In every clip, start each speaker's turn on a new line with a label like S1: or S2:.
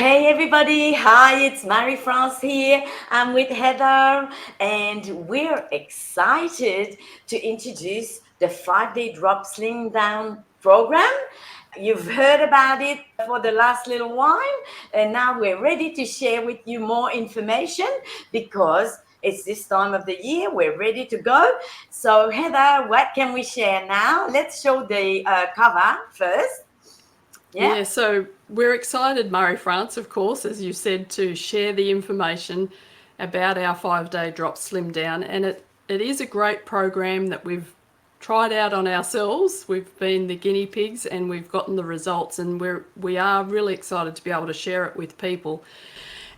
S1: Hey everybody, hi, it's Marie-France here. I'm with Heather, and we're excited to introduce the 5-day Drop Slimdown program. You've heard about it for the last little while, and now we're ready to share with you more information because it's this time of the year. We're ready to go. So, Heather, what can we share now? Let's show the cover first.
S2: Yeah, so we're excited, Murray France, of course, as you said, to share the information about our 5-day Drop Slim Down. And it is a great program that we've tried out on ourselves. We've been the guinea pigs and we've gotten the results, and we are really excited to be able to share it with people.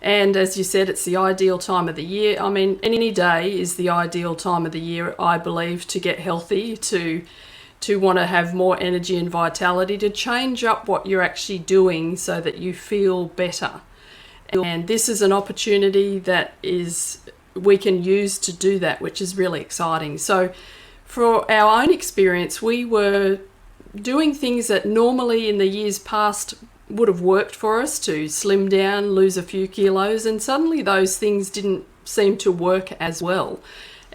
S2: And as you said, it's the ideal time of the year. I mean, any day is the ideal time of the year, I believe, to get healthy, to want to have more energy and vitality, to change up what you're actually doing so that you feel better. And this is an opportunity that we can use to do that, which is really exciting. So for our own experience, we were doing things that normally in the years past would have worked for us to slim down, lose a few kilos, and suddenly those things didn't seem to work as well.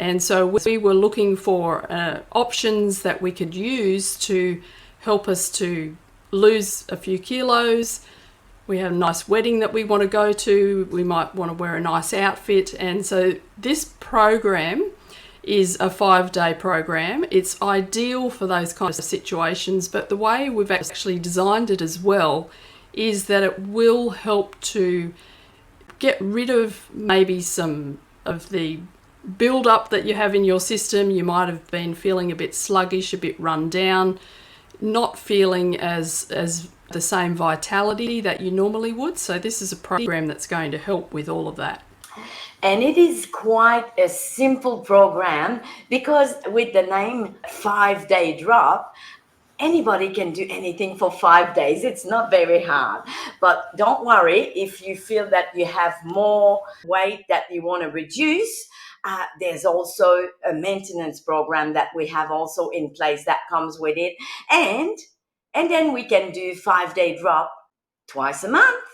S2: And so we were looking for options that we could use to help us to lose a few kilos. We have a nice wedding that we want to go to. We might want to wear a nice outfit. And so this program is a 5-day program. It's ideal for those kinds of situations. But the way we've actually designed it as well is that it will help to get rid of maybe some of the build up that you have in your system. You might have been feeling a bit sluggish, a bit run down, not feeling as the same vitality that you normally would. So this is a program that's going to help with all of that.
S1: And it is quite a simple program because with the name 5-day drop, anybody can do anything for 5 days. It's not very hard. But don't worry if you feel that you have more weight that you want to reduce. There's also a maintenance program that we have also in place that comes with it. And then we can do 5-day drop twice a month.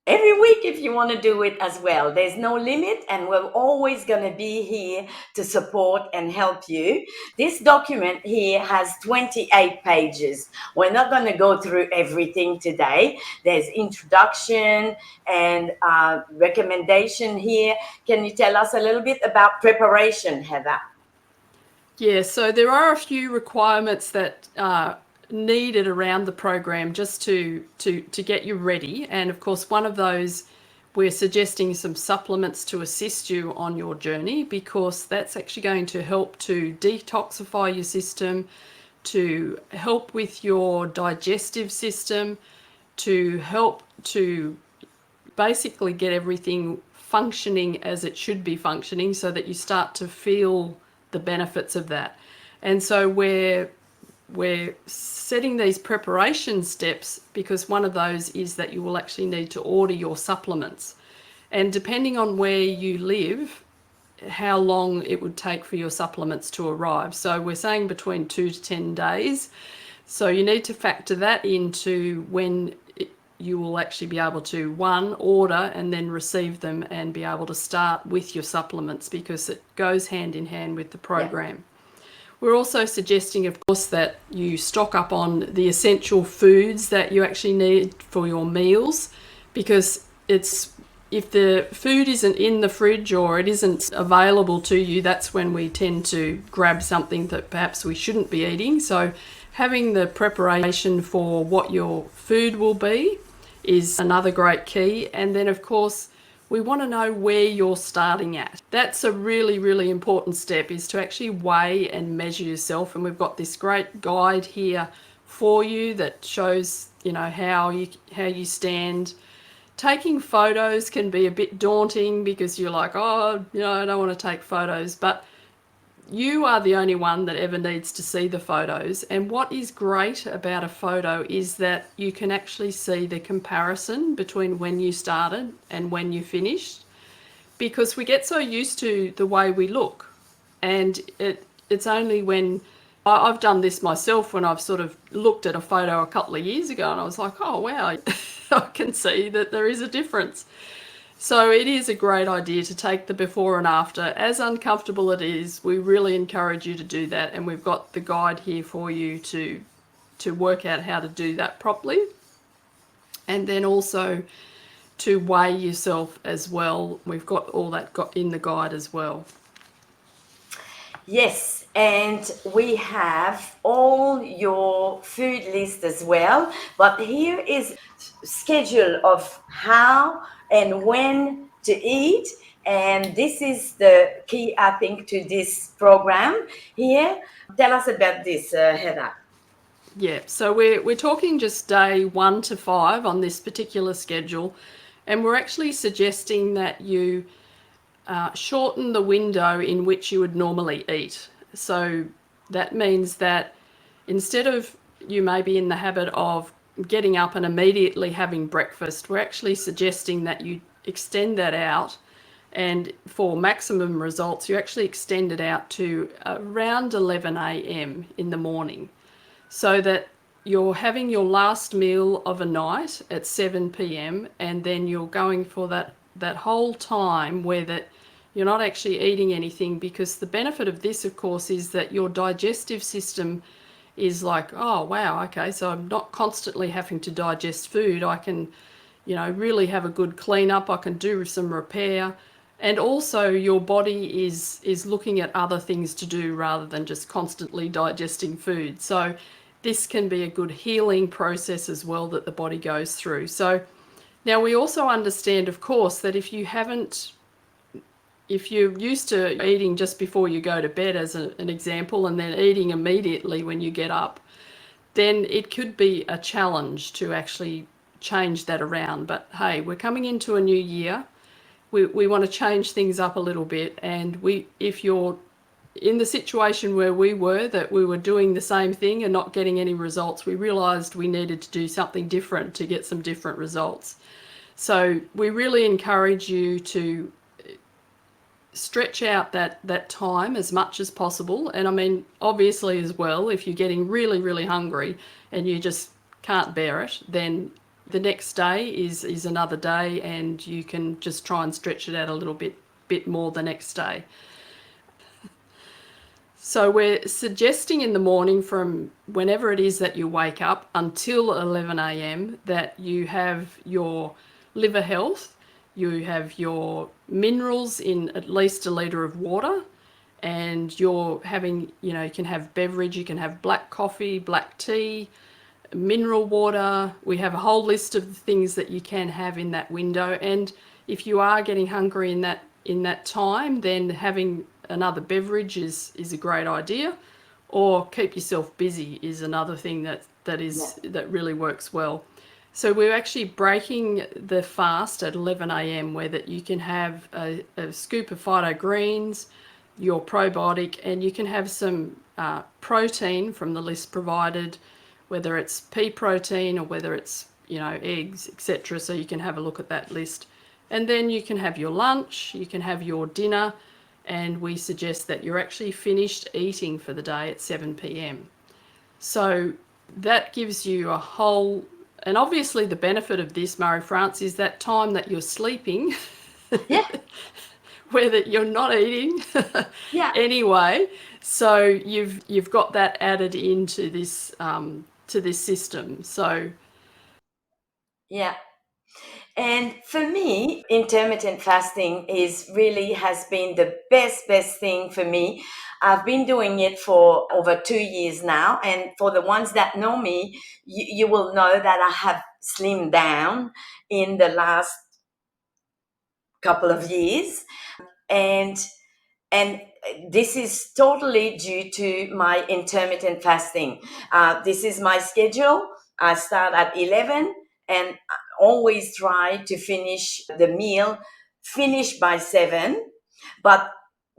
S1: Every week if you want to do it as well. There's no limit, and we're always going to be here to support and help you. This document here has 28 pages. We're not going to go through everything today. There's introduction and recommendation here. Can you tell us a little bit about preparation, Heather?
S2: Yeah, so there are a few requirements that needed around the program just to get you ready. And of course, one of those, we're suggesting some supplements to assist you on your journey, because that's actually going to help to detoxify your system, to help with your digestive system, to help to basically get everything functioning as it should be functioning so that you start to feel the benefits of that. And so we're setting these preparation steps because one of those is that you will actually need to order your supplements. And depending on where you live, how long it would take for your supplements to arrive. So we're saying between 2 to 10 days. So you need to factor that into when you will actually be able to, one, order and then receive them and be able to start with your supplements, because it goes hand in hand with the program. Yeah. We're also suggesting, of course, that you stock up on the essential foods that you actually need for your meals, because if the food isn't in the fridge or it isn't available to you, that's when we tend to grab something that perhaps we shouldn't be eating. So having the preparation for what your food will be is another great key. And then, of course, we want to know where you're starting at. That's a really, really important step, is to actually weigh and measure yourself. And we've got this great guide here for you that shows, how you stand. Taking photos can be a bit daunting because you're like, I don't want to take photos. But you are the only one that ever needs to see the photos. And what is great about a photo is that you can actually see the comparison between when you started and when you finished, because we get so used to the way we look. And it's only when I've done this myself when I've sort of looked at a photo a couple of years ago and I was like, oh, wow, I can see that there is a difference. So it is a great idea to take the before and after. As uncomfortable it is, we really encourage you to do that, and we've got the guide here for you to work out how to do that properly. And then also to weigh yourself as well. We've got all that in the guide as well.
S1: Yes, and we have all your food list as well, but here is schedule of how and when to eat, and this is the key, I think, to this program here. Tell us about this, Heather.
S2: Yeah, so we're talking just day 1 to 5 on this particular schedule, and we're actually suggesting that you shorten the window in which you would normally eat. So that means that instead of you may be in the habit of getting up and immediately having breakfast, we're actually suggesting that you extend that out, and for maximum results you actually extend it out to around 11 a.m. in the morning, so that you're having your last meal of a night at 7 p.m. and then you're going for that whole time where that you're not actually eating anything, because the benefit of this, of course, is that your digestive system is like, oh, wow, okay, so I'm not constantly having to digest food. I can, really have a good clean up. I can do some repair. And also your body is looking at other things to do rather than just constantly digesting food. So this can be a good healing process as well that the body goes through. So now we also understand, of course, that if you're used to eating just before you go to bed, as an example, and then eating immediately when you get up, then it could be a challenge to actually change that around. But hey, we're coming into a new year. We want to change things up a little bit. And if you're in the situation where we were, that we were doing the same thing and not getting any results, we realized we needed to do something different to get some different results. So we really encourage you to stretch out that time as much as possible. And I mean, obviously as well, if you're getting really, really hungry and you just can't bear it, then the next day is another day, and you can just try and stretch it out a little bit more the next day. So we're suggesting in the morning, from whenever it is that you wake up until 11 a.m, that you have your liver health, you have your minerals in at least a litre of water, and you're having, you can have beverage, you can have black coffee, black tea, mineral water. We have a whole list of things that you can have in that window. And if you are getting hungry in that time, then having another beverage is a great idea, or keep yourself busy is another thing that really works well. So we're actually breaking the fast at 11 a.m, where that you can have a scoop of phyto greens, your probiotic, and you can have some protein from the list provided, whether it's pea protein or whether it's eggs, etc. So you can have a look at that list, and then you can have your lunch, you can have your dinner, and we suggest that you're actually finished eating for the day at 7 p.m. So that gives you a whole, and obviously the benefit of this, Marie-France, is that time that you're sleeping,
S1: Yeah.
S2: where that you're not eating
S1: Yeah.
S2: anyway. So you've got that added into this system. So
S1: Yeah. And for me, intermittent fasting has been the best thing for me. I've been doing it for over 2 years now. And for the ones that know me, you will know that I have slimmed down in the last couple of years. And this is totally due to my intermittent fasting. This is my schedule. I start at 11 and I always try to finish the meal, finish by 7. But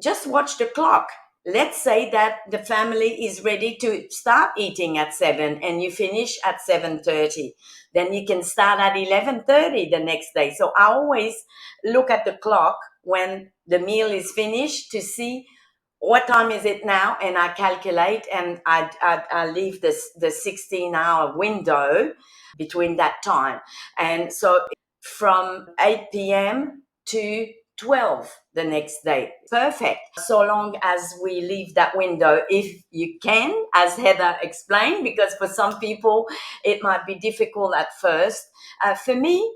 S1: just watch the clock. Let's say that the family is ready to start eating at 7 and you finish at 7:30. Then you can start at 11:30 the next day. So I always look at the clock when the meal is finished to see what time is it now? And I calculate, and I leave the 16-hour window between that time. And so from 8 p.m. to 12 the next day. Perfect. So long as we leave that window, if you can, as Heather explained, because for some people it might be difficult at first. For me,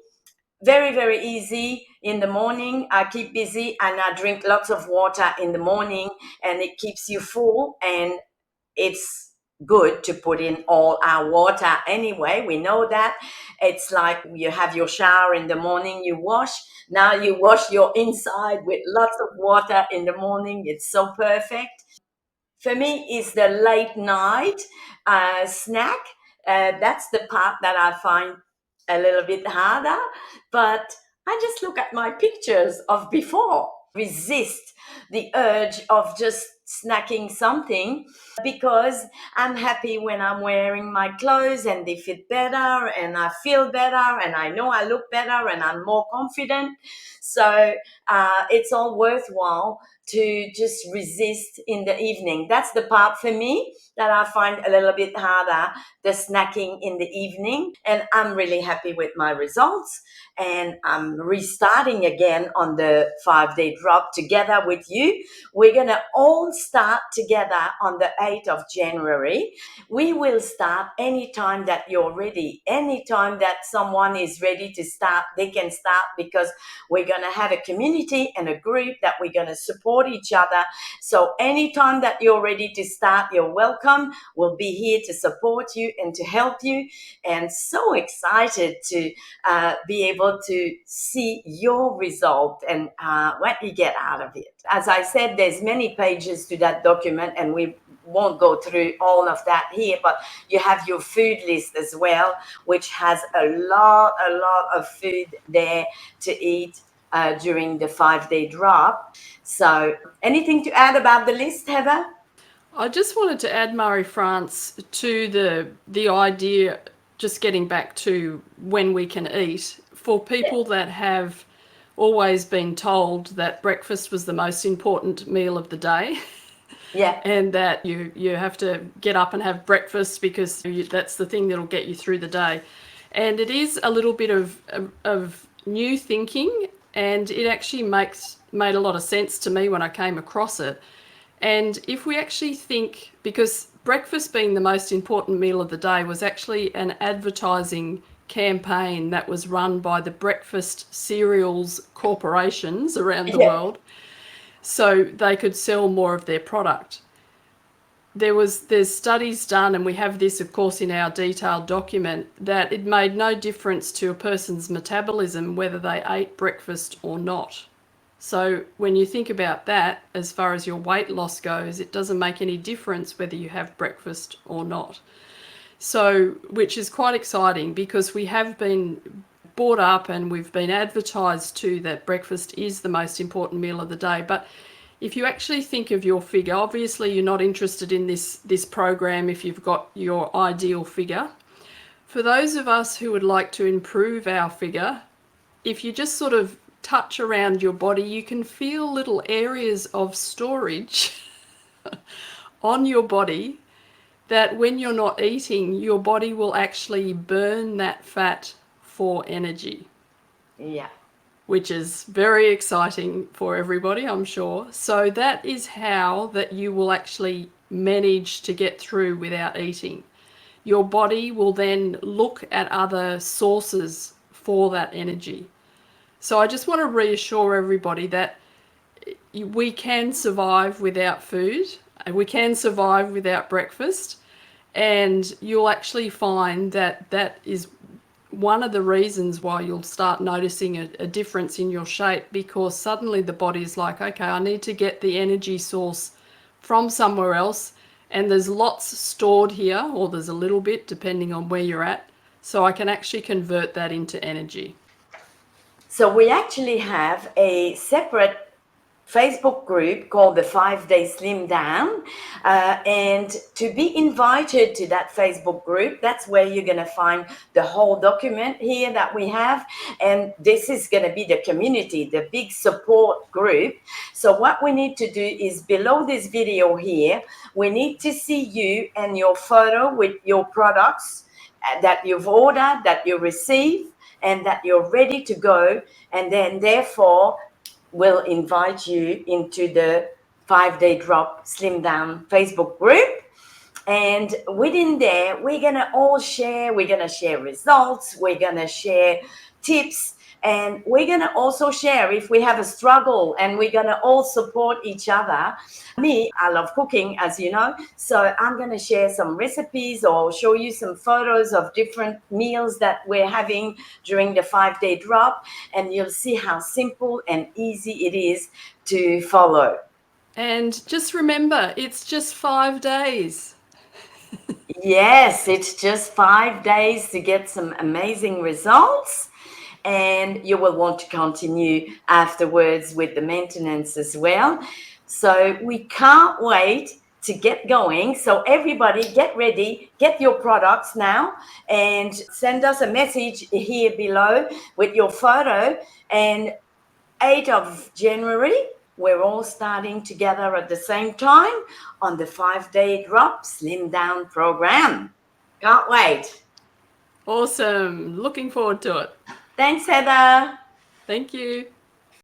S1: very, very easy. In the morning, I keep busy and I drink lots of water in the morning, and it keeps you full, and it's good to put in all our water anyway. We know that. It's like you have your shower in the morning, you wash. Now you wash your inside with lots of water in the morning. It's so perfect. For me, is the late night snack. That's the part that I find a little bit harder. But I just look at my pictures of before, resist the urge of just snacking something, because I'm happy when I'm wearing my clothes and they fit better and I feel better and I know I look better and I'm more confident. So it's all worthwhile to just resist in the evening. That's the part for me that I find a little bit harder, the snacking in the evening. And I'm really happy with my results. And I'm restarting again on the 5-day drop together with you. We're going to all start together on the 8th of January. We will start anytime that you're ready. Anytime that someone is ready to start, they can start, because we're going to have a community and a group that we're going to support each other. So anytime that you're ready to start, you're welcome. We'll be here to support you and to help you. And so excited to be able to see your result and what you get out of it. As I said, there's many pages to that document, and we won't go through all of that here, but you have your food list as well, which has a lot of food there to eat during the 5-day drop. So anything to add about the list, Heather?
S2: I just wanted to add, Marie-France, to the idea, just getting back to when we can eat, for people that have always been told that breakfast was the most important meal of the day.
S1: Yeah.
S2: And that you have to get up and have breakfast because that's the thing that'll get you through the day. And it is a little bit of new thinking, and it actually made a lot of sense to me when I came across it. And if we actually think, because breakfast being the most important meal of the day was actually an advertising campaign that was run by the breakfast cereals corporations around the world, so they could sell more of their product. There's studies done, and we have this, of course, in our detailed document, that it made no difference to a person's metabolism whether they ate breakfast or not. So when you think about that, as far as your weight loss goes, it doesn't make any difference whether you have breakfast or not. So, which is quite exciting, because we have been brought up and we've been advertised to that breakfast is the most important meal of the day. But if you actually think of your figure, obviously you're not interested in this program if you've got your ideal figure. For those of us who would like to improve our figure, if you just sort of touch around your body, you can feel little areas of storage on your body that when you're not eating, your body will actually burn that fat for energy.
S1: Yeah.
S2: Which is very exciting for everybody, I'm sure. So that is how that you will actually manage to get through without eating. Your body will then look at other sources for that energy. So I just want to reassure everybody that we can survive without food, and we can survive without breakfast, and you'll actually find that that is one of the reasons why you'll start noticing a difference in your shape, because suddenly the body's like, okay, I need to get the energy source from somewhere else, and there's lots stored here, or there's a little bit depending on where you're at, so I can actually convert that into energy.
S1: So we actually have a separate Facebook group called the 5-Day Slim Down. And to be invited to that Facebook group, that's where you're going to find the whole document here that we have. And this is going to be the community, the big support group. So what we need to do is below this video here, we need to see you and your photo with your products that you've ordered, that you receive, and that you're ready to go. And then therefore, we'll invite you into the 5-Day Drop Slim Down Facebook group. And within there, we're going to all share. We're going to share results. We're going to share tips. And we're going to also share if we have a struggle, and we're going to all support each other. Me, I love cooking, as you know. So I'm going to share some recipes or show you some photos of different meals that we're having during the 5-Day Drop. And you'll see how simple and easy it is to follow.
S2: And just remember, it's just 5 days.
S1: Yes, it's just 5 days to get some amazing results. And you will want to continue afterwards with the maintenance as well. So we can't wait to get going. So everybody get ready, get your products now, and send us a message here below with your photo. And 8th of January, we're all starting together at the same time on the 5-Day Drop Slim Down program. Can't wait.
S2: Awesome. Looking forward to it.
S1: Thanks, Heather.
S2: Thank you.